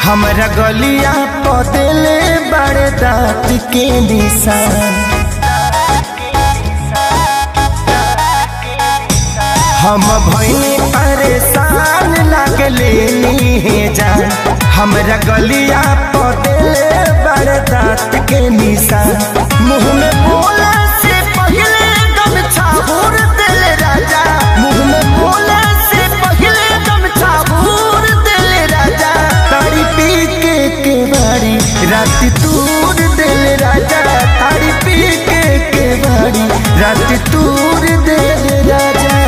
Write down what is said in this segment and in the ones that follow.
हमरा गलिया पदेले बड़े दांत के निशान। हम भइनी परेशान लागले जान। हमरा गलिया पदेले बड़े दांत के निशान। मुँह में बोले से पहले गमछा भूर दिल राजा। मुँह में बोले से पहले गमछा भूर दिल राजा। तारी पी के बाड़ी रात तूर दिल राजा। तारी पी के बाड़ी रात तूर दिल राजा।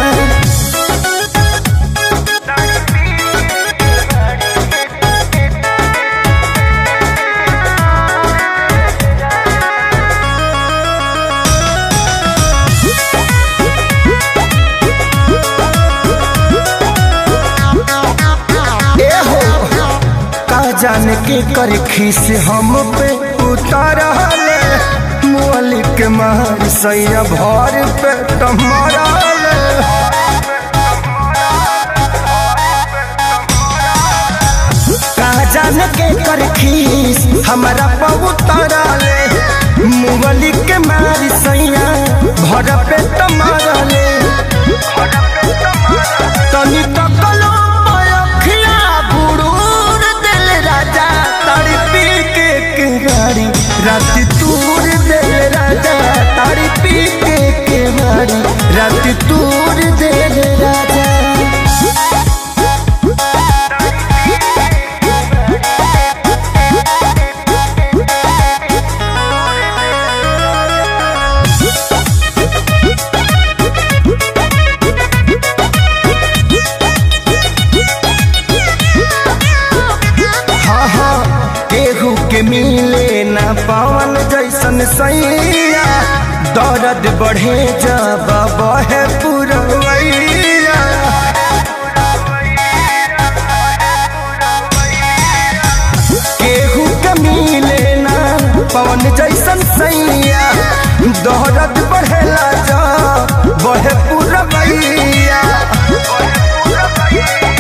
जान के कर खीस हम पे उतारल। मुअली के मार सैया भर पे टमरल। का जान के कर खीस हमारा पे उतारल। मुअली के मार सैया भर पे टमरल। तनी तकलो पयखिया बुड़ूर दिल राजा। तारी पी के बाड़ी रात तूर दिल राजा। तारी पी के बाड़ी रात तूर दिल राजा। के मिले ना पावन जैसन सैया। दर्द बढ़े जब बहे पुरवैया। केहू के मिले ना पावन जैसन सैया। दर्द बढ़ेला जब बहे पुरवैया।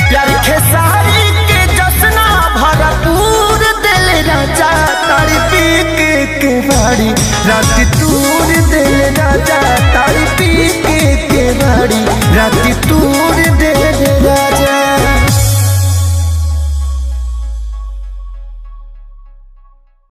प्यार खेसारी के जसना भरपूर दिल राजा। तारी पी के बाड़ी रात तूर दिल राजा। तारी